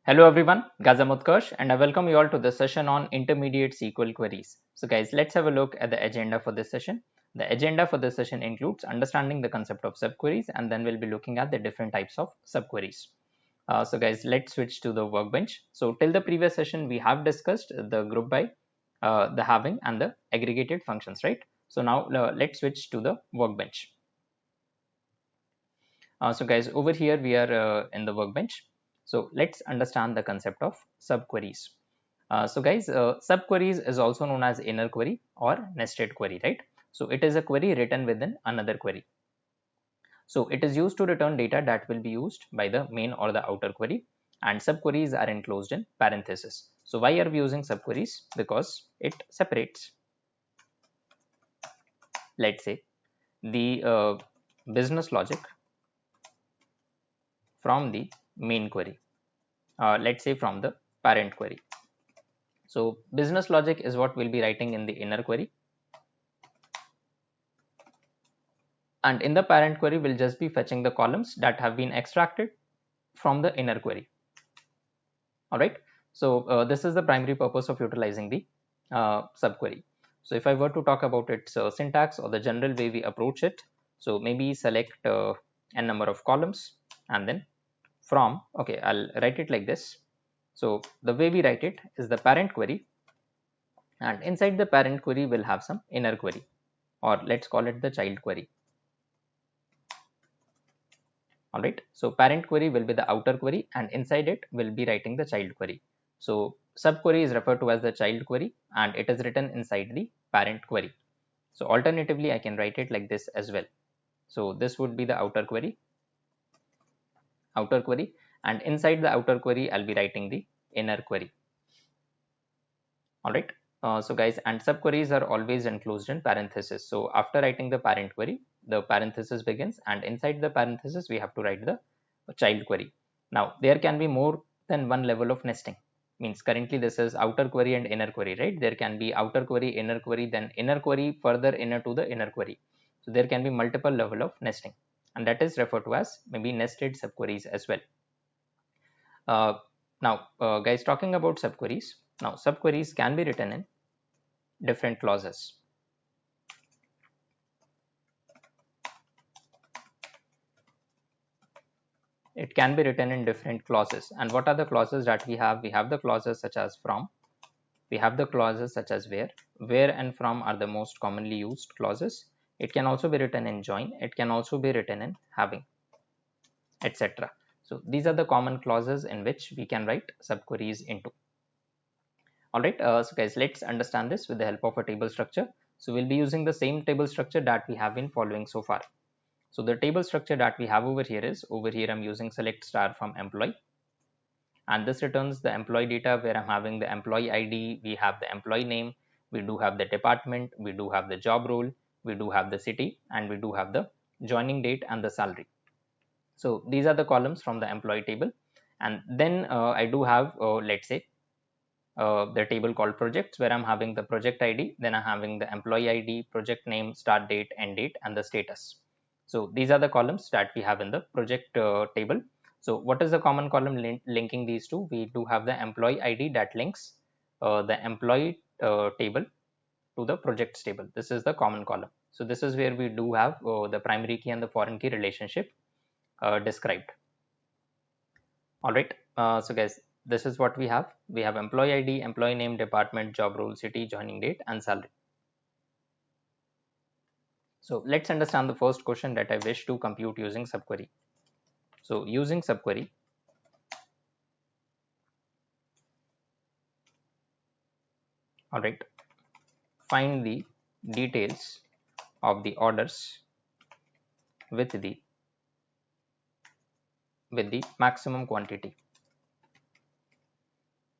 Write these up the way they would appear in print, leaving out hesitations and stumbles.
Hello everyone, Gaza Mutkarsh, and I welcome you all to this session on intermediate SQL queries. So guys, let's have a look at the agenda for this session. The agenda for this session includes understanding the concept of subqueries, and then we'll be looking at the different types of subqueries. So guys, let's switch to the workbench. So till the previous session, we have discussed the group by, the having and the aggregated functions, right? So now let's switch to the workbench. So guys, over here we are in the workbench. So let's understand the concept of subqueries. So guys, subqueries is also known as inner query or nested query, right? So it is a query written within another query. So it is used to return data that will be used by the main or the outer query, and subqueries are enclosed in parentheses. So why are we using subqueries? Because it separates, let's say, the business logic from the main query, let's say from the parent query. So business logic is what we'll be writing in the inner query, and in the parent query we'll just be fetching the columns that have been extracted from the inner query. All right, so this is the primary purpose of utilizing the subquery. So if I were to talk about its syntax or the general way we approach it, so maybe select n number of columns, and then from, okay, I'll write it like this. So the way we write it is the parent query, and inside the parent query we'll have some inner query, or let's call it the child query. All right, so parent query will be the outer query, and inside it we'll be writing the child query. So subquery is referred to as the child query, and it is written inside the parent query. So alternatively I can write it like this as well. So this would be the outer query, and inside the outer query I'll be writing the inner query. All right, so guys, and subqueries are always enclosed in parentheses. So after writing the parent query, the parenthesis begins, and inside the parenthesis we have to write the child query. Now there can be more than one level of nesting. Means currently this is outer query and inner query, right? There can be outer query, inner query, then inner query, further inner to the inner query. So there can be multiple level of nesting, and that is referred to as maybe nested subqueries as well. uh, Now guys, talking about subqueries, now subqueries can be written in different clauses. It can be written in different clauses. And what are the clauses that we have? We have the clauses such as from, we have the clauses such as where and from are the most commonly used clauses. It can also be written in join, it can also be written in having, etc. So these are the common clauses in which we can write subqueries into. All right, so guys, let's understand this with the help of a table structure. So we'll be using the same table structure that we have been following so far. So the table structure that we have over here is, over here I'm using select star from employee, and this returns the employee data where I'm having the employee ID, we have the employee name, we do have the department, we do have the job role, we do have the city, and we do have the joining date and the salary. So these are the columns from the employee table. And then I do have, let's say, the table called projects, where I'm having the project ID, then I'm having the employee ID, project name, start date, end date, and the status. So these are the columns that we have in the project table. So what is the common column linking these two? We do have the employee ID that links the employee table to the projects table. This is the common column. So this is where we do have the primary key and the foreign key relationship described. All right, so guys, this is what we have. We have employee ID, employee name, department, job role, city, joining date, and salary. So let's understand the first question that I wish to compute using subquery. So using subquery, all right, find the details of the orders with the maximum quantity.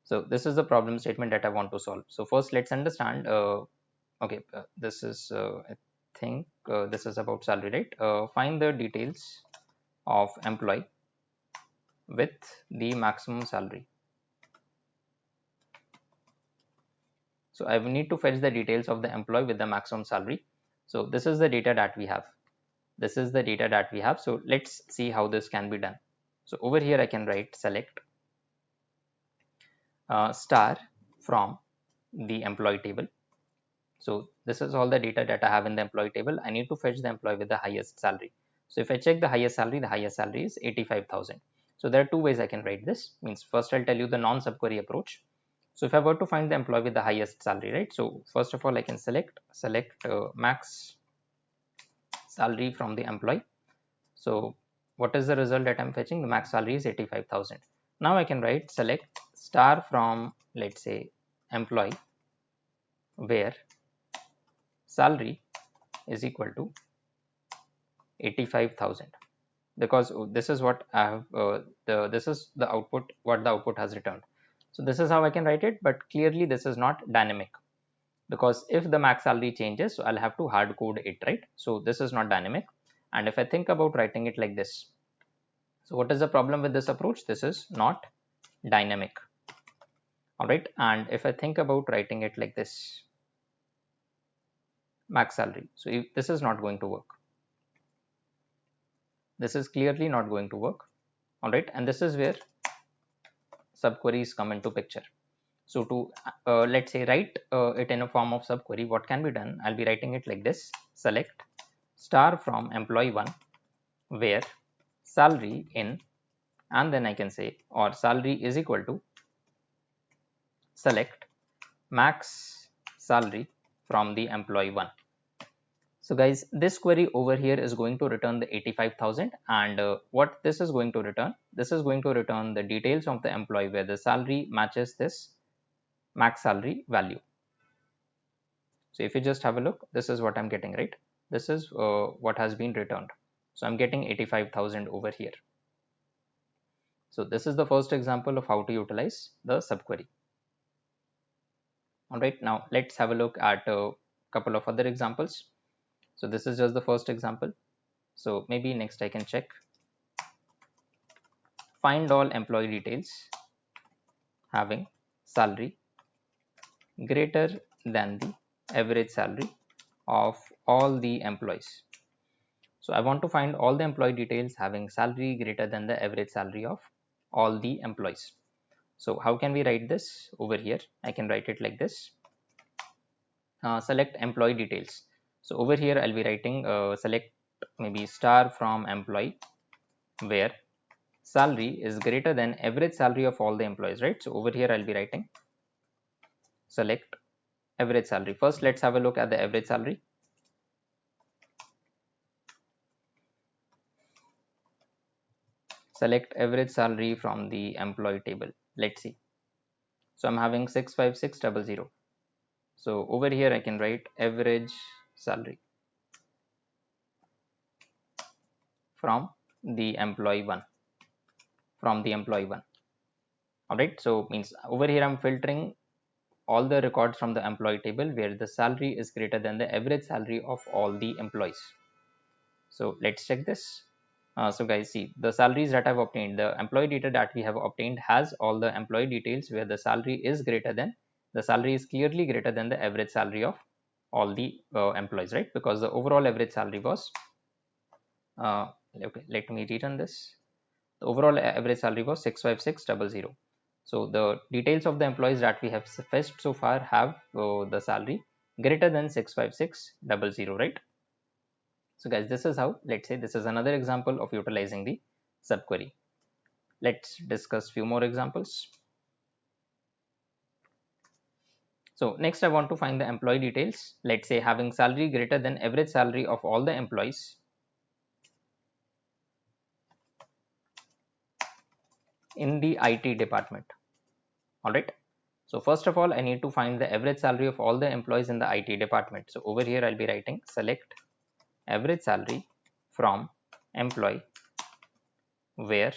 So this is the problem statement that I want to solve. So first let's understand, okay, this is I think this is about salary, right? Find the details of employee with the maximum salary. So I need to fetch the details of the employee with the maximum salary. So this is the data that we have. This is the data that we have. So let's see how this can be done. So over here I can write select star from the employee table. So this is all the data that I have in the employee table. I need to fetch the employee with the highest salary. So if I check the highest salary is 85,000. So there are two ways I can write this. Means first I'll tell you the non-subquery approach. So if I were to find the employee with the highest salary, right? So first of all, I can select max salary from the employee. So what is the result that I'm fetching? The max salary is 85,000. Now I can write select star from, let's say, employee, where salary is equal to 85,000, because this is what I have this is the output, what the output has returned. So this is how I can write it, but clearly this is not dynamic, because if the max salary changes, so I'll have to hard code it, right? So this is not dynamic. And if I think about writing it like this, so what is the problem with this approach? This is not dynamic. All right, and if I think about writing it like this, max salary, so if this is not going to work, this is clearly not going to work. All right, and this is where subqueries come into picture. So to let's say write it in a form of subquery, what can be done? I'll be writing it like this: select star from employee 1, where salary in, and then I can say, or salary is equal to select max salary from the employee 1. So guys, this query over here is going to return the 85,000, and what this is going to return? This is going to return the details of the employee where the salary matches this max salary value. So if you just have a look, this is what I'm getting, right? This is what has been returned. So I'm getting 85,000 over here. So this is the first example of how to utilize the subquery. All right, now let's have a look at a couple of other examples. So this is just the first example. So maybe next I can check find all employee details having salary greater than the average salary of all the employees. So I want to find all the employee details having salary greater than the average salary of all the employees. So how can we write this over here? I can write it like this: select employee details. So over here I'll be writing select maybe star from employee, where salary is greater than average salary of all the employees, right? So over here I'll be writing select average salary. First let's have a look at the average salary. Select average salary from the employee table. Let's see. So I'm having 65600. So over here I can write average salary from the employee 1, from the employee 1. All right, so means over here I'm filtering all the records from the employee table where the salary is greater than the average salary of all the employees. So let's check this. So guys, see the salaries that I've obtained, the employee data that we have obtained has all the employee details where the salary is greater than, the salary is clearly greater than the average salary of all the employees, right? Because the overall average salary was okay, let me rerun this. The overall average salary was 65600. So the details of the employees that we have fetched so far have the salary greater than 65600, right? So guys, this is how, let's say this is another example of utilizing the subquery. Let's discuss few more examples. So next I want to find the employee details, let's say having salary greater than average salary of all the employees in the IT department. All right. So first of all, I need to find the average salary of all the employees in the IT department. So over here I'll be writing select average salary from employee, where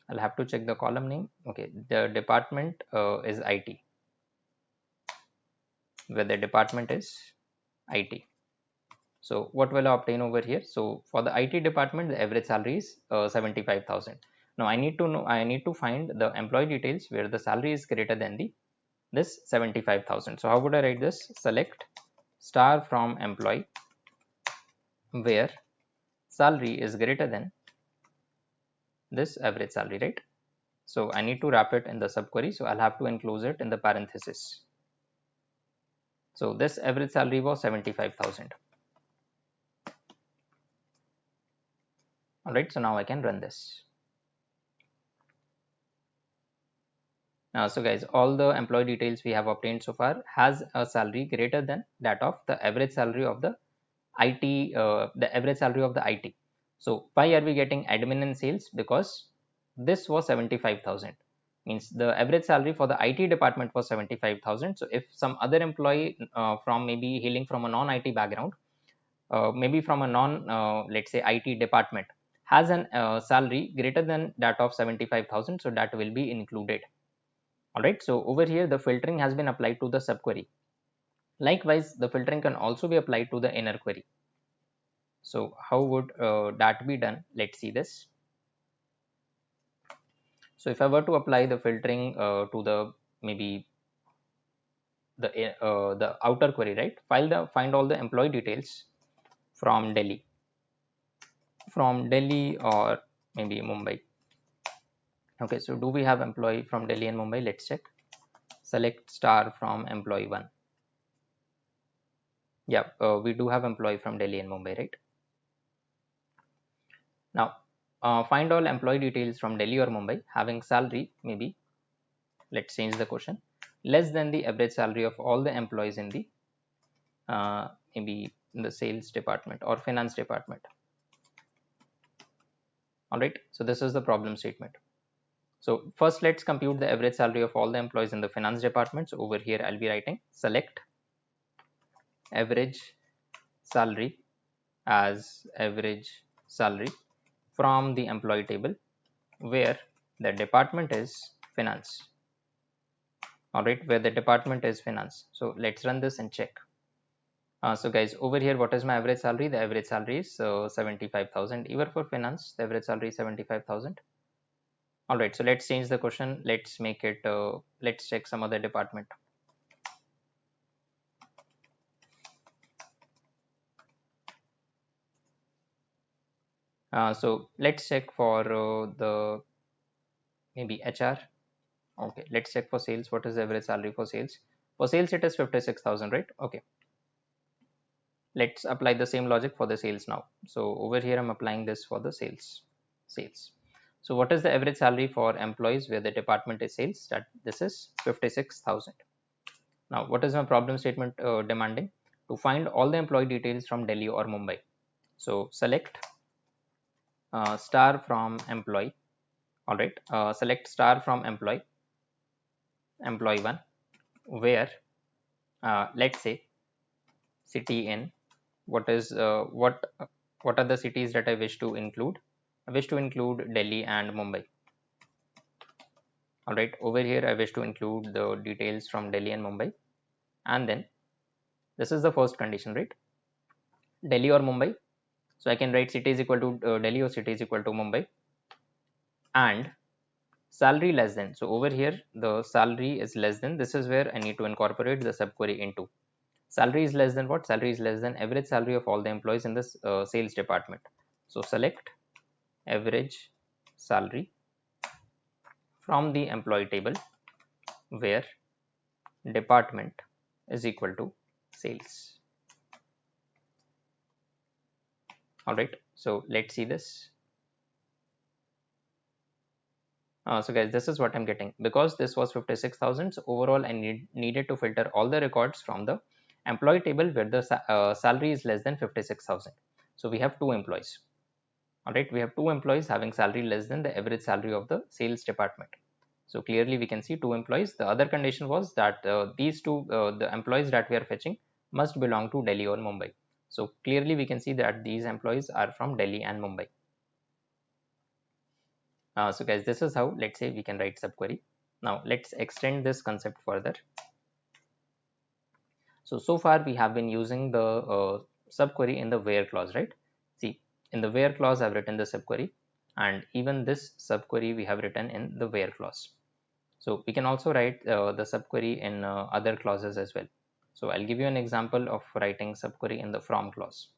I'll have to check the column name. Okay, the department is IT, where the department is IT. So what will I obtain over here? So for the IT department, the average salary is 75,000. Now I need to find the employee details where the salary is greater than the this 75,000. So how would I write this? Select star from employee, where salary is greater than this average salary, right? So I need to wrap it in the subquery. So I'll have to enclose it in the parenthesis. So this average salary was 75,000. All right. So now I can run this. So guys, all the employee details we have obtained so far has a salary greater than that of the average salary of the IT, the average salary of the IT. So why are we getting admin and sales? Because this was 75,000. Means the average salary for the IT department was 75,000. So if some other employee from maybe hailing from a non-IT background, maybe from a let's say IT department, has an salary greater than that of 75,000, so that will be included. All right. So over here, the filtering has been applied to the subquery. Likewise, the filtering can also be applied to the inner query. So how would that be done? Let's see this. So if I were to apply the filtering to the maybe the outer query, right? Find all the employee details from Delhi or maybe Mumbai. Okay, so do we have employee from Delhi and Mumbai? Let's check. Select star from employee one. Yeah, we do have employee from Delhi and Mumbai, right? Now, find all employee details from Delhi or Mumbai having salary, maybe, let's change the question, less than the average salary of all the employees in the maybe in the sales department or finance department. All right, so this is the problem statement. So first, let's compute the average salary of all the employees in the finance department. So over here, I'll be writing select average salary as average salary from the employee table where the department is finance. All right, where the department is finance. So let's run this and check. So guys, over here, what is my average salary? The average salary is 75,000. Even for finance, the average salary is 75,000. All right, so let's change the question. Let's make it, let's check some other department. So let's check for the maybe HR. Okay, let's check for sales. What is the average salary for sales? For sales, it is 56,000, right? Okay. Let's apply the same logic for the sales now. So over here, I'm applying this for the sales. So what is the average salary for employees where the department is sales? That this is 56,000. Now, what is my problem statement demanding? To find all the employee details from Delhi or Mumbai. So select star from employee. All right. Select star from employee one, where let's say city in what is what are the cities that I wish to include? I wish to include Delhi and Mumbai. All right, over here I wish to include the details from Delhi and Mumbai, and then this is the first condition, right? Delhi or Mumbai. So I can write city is equal to Delhi or city is equal to Mumbai, and salary less than. So over here the salary is less than. This is where I need to incorporate the subquery into. Salary is less than what? Salary is less than average salary of all the employees in this sales department. So select average salary from the employee table where department is equal to sales. All right, so let's see this. So guys, this is what I'm getting. Because this was 56,000, so overall I needed to filter all the records from the employee table where the salary is less than 56,000. So we have two employees. All right, we have two employees having salary less than the average salary of the sales department. So clearly we can see two employees. The other condition was that these two, the employees that we are fetching must belong to Delhi or Mumbai. So clearly we can see that these employees are from Delhi and Mumbai. So guys, this is how, let's say, we can write subquery. Now let's extend this concept further. So far we have been using the subquery in the where clause, right? See, in the where clause I've written the subquery, and even this subquery we have written in the where clause. So we can also write the subquery in other clauses as well. So I'll give you an example of writing subquery in the from clause.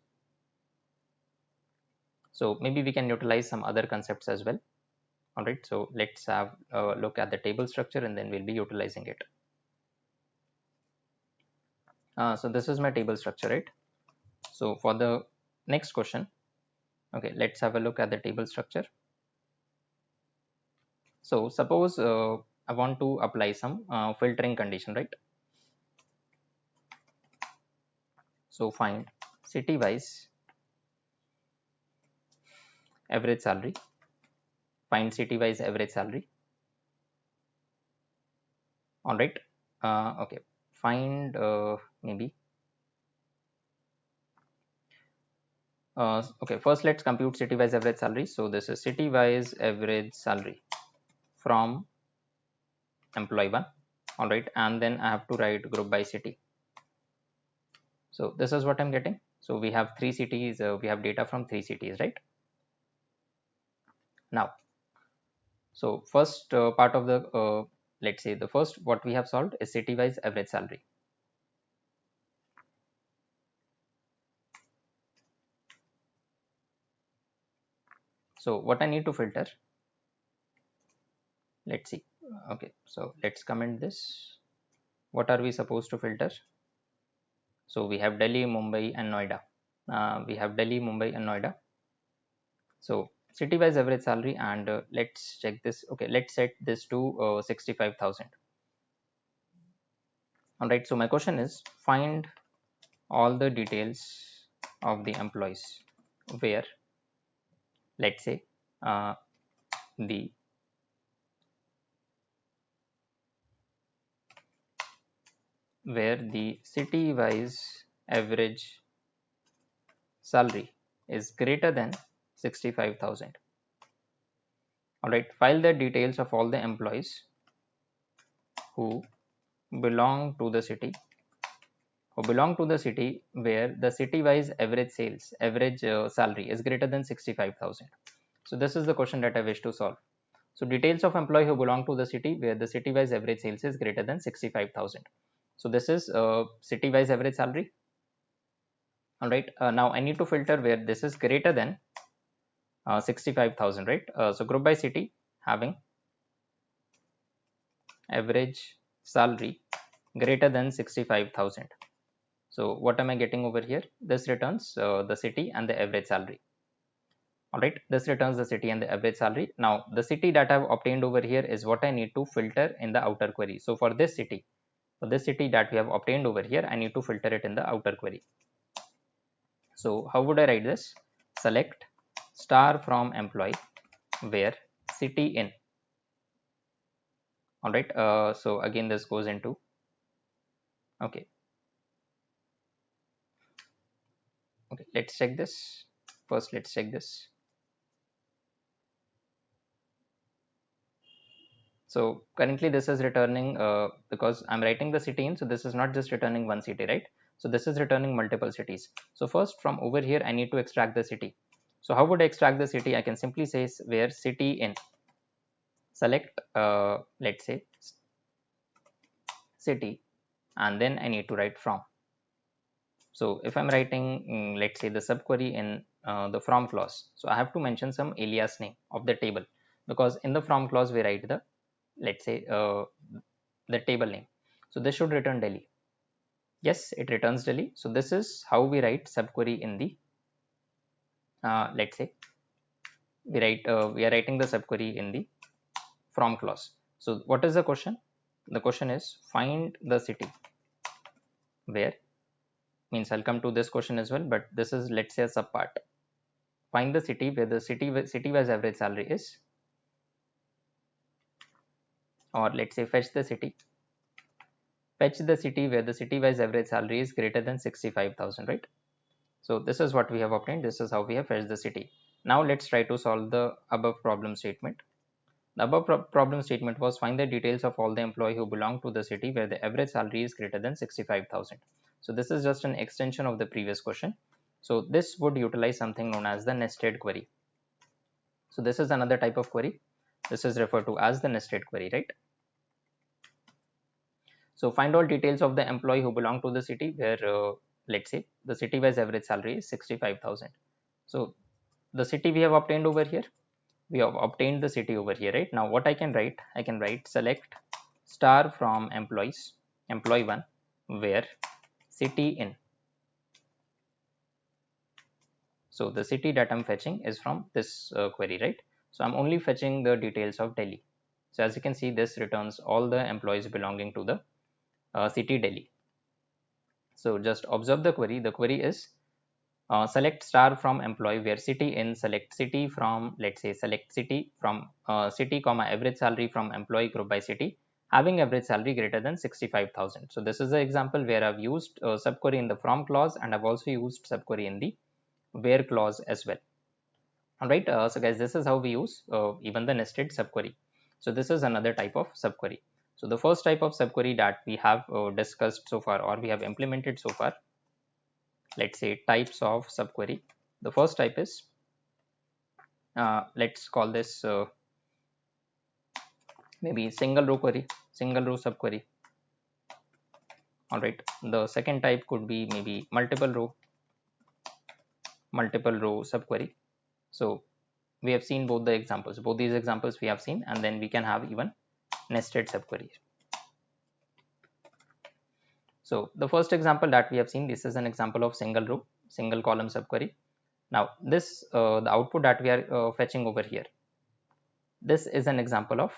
So maybe we can utilize some other concepts as well. All right, so let's have a look at the table structure and then we'll be utilizing it. So this is my table structure, right? So for the next question, okay, let's have a look at the table structure. So suppose I want to apply some filtering condition, right? So find city wise average salary, find city wise average salary. All right, okay, find maybe okay, first let's compute city wise average salary. So this is city wise average salary from employee 1. All right, and then I have to write group by city. So this is what I'm getting. So we have three cities, we have data from three cities, right? Now, so first part of the let's say the first what we have solved is city wise average salary. So what I need to filter, let's see. Okay, so let's comment this. What are we supposed to filter? So we have Delhi, Mumbai and Noida. We have Delhi, Mumbai and Noida. So city wise average salary, and let's check this. Okay, let's set this to 65,000. All right, so my question is find all the details of the employees where, let's say, uh, the where the city wise average salary is greater than 65,000. All right, file the details of all the employees who belong to the city where the city wise average sales average salary is greater than 65,000. So this is the question that I wish to solve. So details of employee who belong to the city where the city wise average sales is greater than 65,000. So this is city wise average salary. All right, now I need to filter where this is greater than 65,000, right? So group by city having average salary greater than 65,000. So what am I getting over here? This returns the city and the average salary. All right, this returns the city and the average salary. Now the city that I've obtained over here is what I need to filter in the outer query. So for this city that we have obtained over here, I need to filter it in the outer query. So how would I write this? Select star from employee where city in. All right, so again this goes into, okay, let's check this. First let's check this. So currently this is returning because I'm writing the city in, so this is not just returning one city, right? So this is returning multiple cities. So first from over here I need to extract the city. So how would I extract the city? I can simply say where city in, select let's say city, and then I need to write from. So if I'm writing let's say the subquery in the from clause, so I have to mention some alias name of the table, because in the from clause we write the, let's say the table name. So this should return Delhi. Yes, it returns Delhi. So this is how we write subquery in the let's say we are writing the subquery in the from clause. So what is the question? The question is find the city where, means I'll come to this question as well, but this is, let's say, a subpart. Find the city where the city wise average salary is, or let's say fetch the city where the city wise average salary is greater than 65,000, right? So this is what we have obtained. This is how we have fetched the city. Now let's try to solve the above problem statement. The above problem statement was find the details of all the employees who belong to the city where the average salary is greater than 65,000. So this is just an extension of the previous question. So this would utilize something known as the nested query. So this is another type of query. This is referred to as the nested query, right? So find all details of the employee who belong to the city where let's say the city wise average salary is 65,000. So the city we have obtained over here. we have obtained the city over here, right? Now what I can write select star from employees, employee 1, where city in. So the city that I'm fetching is from this query, right? So I'm only fetching the details of Delhi. So as you can see, this returns all the employees belonging to the city Delhi. So just observe the query. The query is select star from employee where city in, select city from, let's say select city from city comma average salary from employee group by city having average salary greater than 65,000. So this is the example where I've used subquery in the from clause, and I've also used subquery in the where clause as well. All right, so guys, this is how we use even the nested subquery. So this is another type of subquery. So the first type of subquery that we have discussed so far, or we have implemented so far, let's say types of subquery. The first type is let's call this maybe single row query, single row subquery. All right, the second type could be maybe multiple row subquery. So we have seen both the examples, both these examples we have seen, and then we can have even nested subqueries. So the first example that we have seen, this is an example of single row, single column subquery. Now this the output that we are fetching over here, this is an example of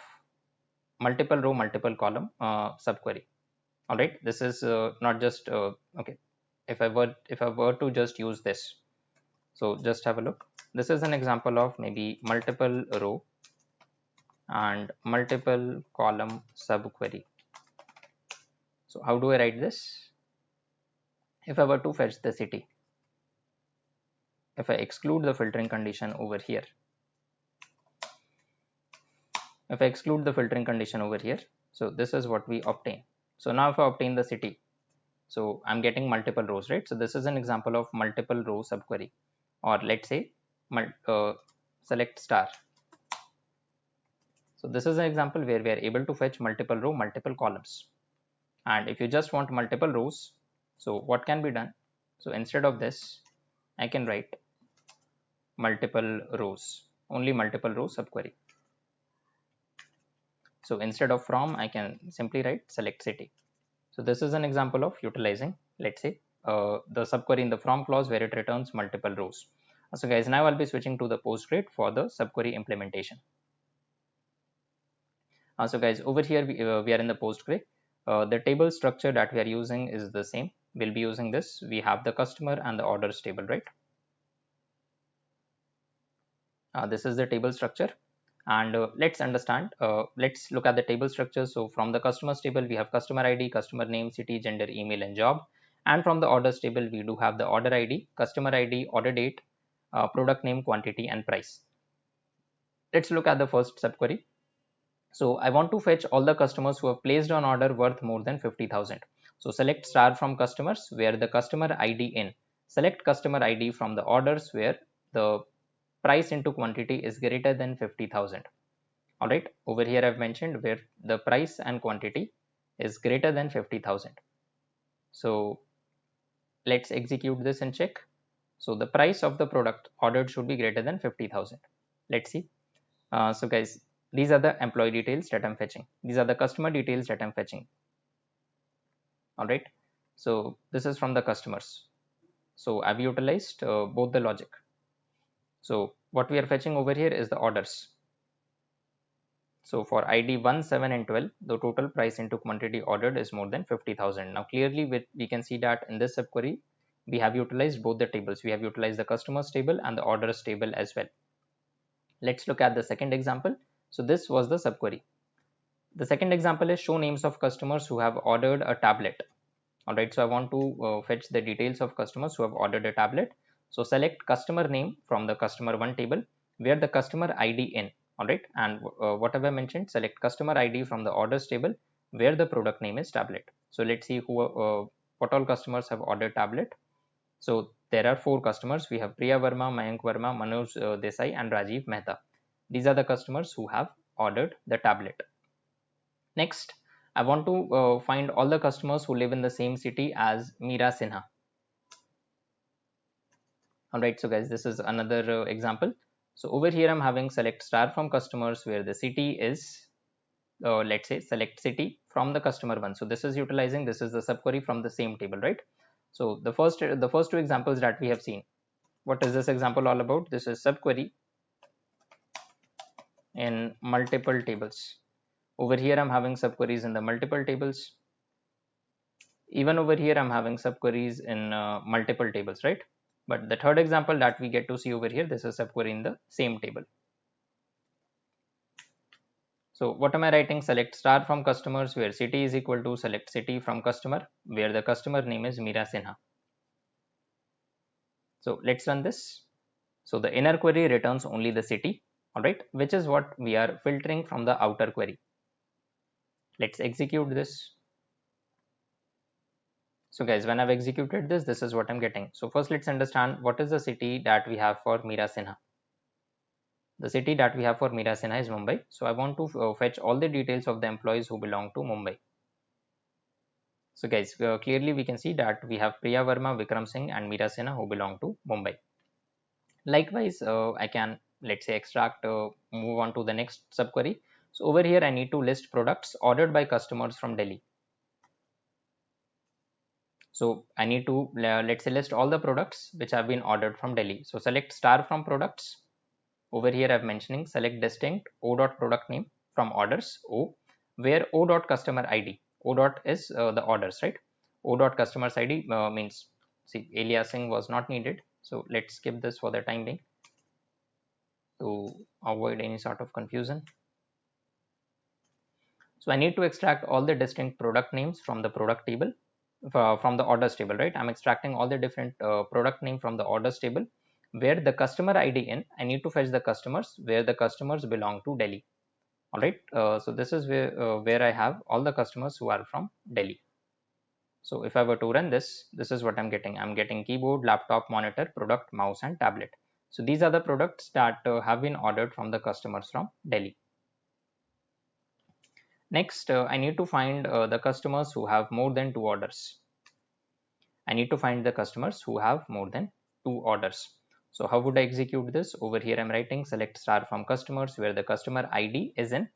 multiple row multiple column subquery. All right, this is not just okay. If I were to just use this, so just have a look. This is an example of maybe multiple row and multiple column subquery. So how do I write this? If I were to fetch the city, if I exclude the filtering condition over here, if I exclude the filtering condition over here, so this is what we obtain. So now if I obtain the city, so I'm getting multiple rows, right? So this is an example of multiple row subquery, or let's say select star. So this is an example where we are able to fetch multiple row multiple columns. And if you just want multiple rows, so what can be done? So instead of this, I can write multiple rows, only multiple row subquery. So instead of from, I can simply write select city. So this is an example of utilizing, let's say, the subquery in the from clause where it returns multiple rows. So guys, now I'll be switching to the PostGrid for the subquery implementation. So guys, over here we are in the PostGrid. The table structure that we are using is the same. We'll be using this. We have the customer and the orders table, right? This is the table structure. And let's understand, let's look at the table structure. So from the customers table, we have customer ID, customer name, city, gender, email, and job. And from the orders table, we do have the order ID, customer ID, order date, product name, quantity, and price. Let's look at the first subquery. So I want to fetch all the customers who have placed an order worth more than 50,000. So select star from customers where the customer ID in. Select customer ID from the orders where the price into quantity is greater than 50,000. All right, over here I've mentioned where the price and quantity is greater than 50,000. So let's execute this and check. So the price of the product ordered should be greater than 50,000. Let's see. So guys, these are the employee details that I'm fetching. These are the customer details that I'm fetching. All right. So this is from the customers. So I've utilized both the logic. So what we are fetching over here is the orders. So for ID 1, 7, and 12, the total price into quantity ordered is more than 50,000. Now clearly we can see that in this subquery, we have utilized both the tables. We have utilized the customers table and the orders table as well. Let's look at the second example. So this was the subquery. The second example is show names of customers who have ordered a tablet. All right, so I want to fetch the details of customers who have ordered a tablet. So select customer name from the customer one table where the customer ID in. All right, and whatever I mentioned, select customer ID from the orders table where the product name is tablet. So let's see what all customers have ordered tablet. So there are 4 customers. We have Priya Verma, Mayank Verma, Manoj Desai, and Rajiv Mehta. These are the customers who have ordered the tablet. Next, I want to find all the customers who live in the same city as Meera Sinha. All right, so guys, this is another example. So over here I'm having select star from customers where the city is, let's say select city from the customer one. So this is utilizing, this is the subquery from the same table, right? So the first two examples that we have seen, what is this example all about? This is subquery in multiple tables. Over here I'm having subqueries in the multiple tables. Even over here I'm having subqueries in multiple tables, right? But the third example that we get to see over here, this is subquery in the same table. So what am I writing? Select star from customers where city is equal to select city from customer where the customer name is Meera Sinha. So let's run this. So the inner query returns only the city, all right, which is what we are filtering from the outer query. Let's execute this. So guys, when I've executed this, this is what I'm getting. So first let's understand what is the city that we have for Meera Sinha. The city that we have for Meera Sinha is Mumbai. So I want to fetch all the details of the employees who belong to Mumbai. So guys, clearly we can see that we have Priya Verma, Vikram Singh and Meera Sinha who belong to Mumbai. Likewise, I can, let's say, extract, move on to the next subquery. So over here, I need to list products ordered by customers from Delhi. So I need to, let's say, list all the products which have been ordered from Delhi. So select star from products. Over here, I'm mentioning select distinct O dot product name from orders O, where O dot customer ID. O dot is the orders, right? O dot customer's ID means, see, aliasing was not needed. So let's skip this for the time being to avoid any sort of confusion. So I need to extract all the distinct product names from the product table, from the orders table, right? I'm extracting all the different product name from the orders table where the customer ID in, I need to fetch the customers where the customers belong to Delhi. All right. So this is where I have all the customers who are from Delhi. So if I were to run this, this is what I'm getting. I'm getting keyboard, laptop, monitor, product, mouse, and tablet. So these are the products that have been ordered from the customers from Delhi. Next, I need to find the customers who have more than 2 orders. I need to find the customers who have more than 2 orders. So how would I execute this? Over here, I'm writing select star from customers where the customer ID is in.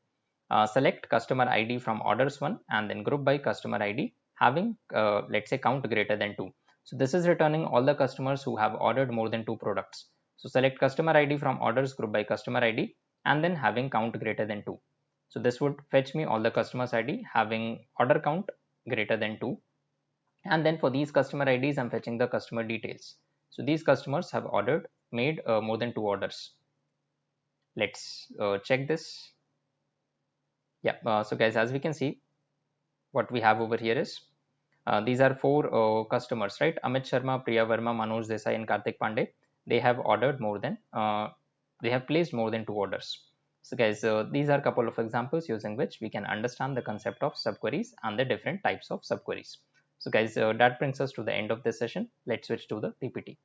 Select customer ID from orders 1 and then group by customer ID having, let's say, count greater than 2. So this is returning all the customers who have ordered more than 2 products. So select customer ID from orders group by customer ID and then having count greater than 2. So this would fetch me all the customers ID having order count greater than 2. And then for these customer IDs, I'm fetching the customer details. So these customers have ordered, made more than 2 orders. Let's check this. Yeah, so guys, as we can see, what we have over here is these are 4 customers, right? Amit Sharma, Priya Verma, Manoj Desai, and Karthik Pandey. They have ordered more than, they have placed more than 2 orders. So guys, these are a couple of examples using which we can understand the concept of subqueries and the different types of subqueries. So guys, that brings us to the end of this session. Let's switch to the PPT.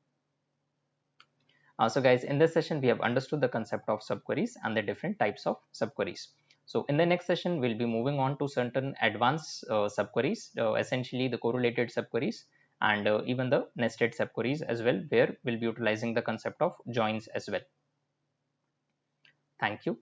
So guys, in this session, we have understood the concept of subqueries and the different types of subqueries. So in the next session, we'll be moving on to certain advanced subqueries, essentially the correlated subqueries and even the nested subqueries as well, where we'll be utilizing the concept of joins as well. Thank you.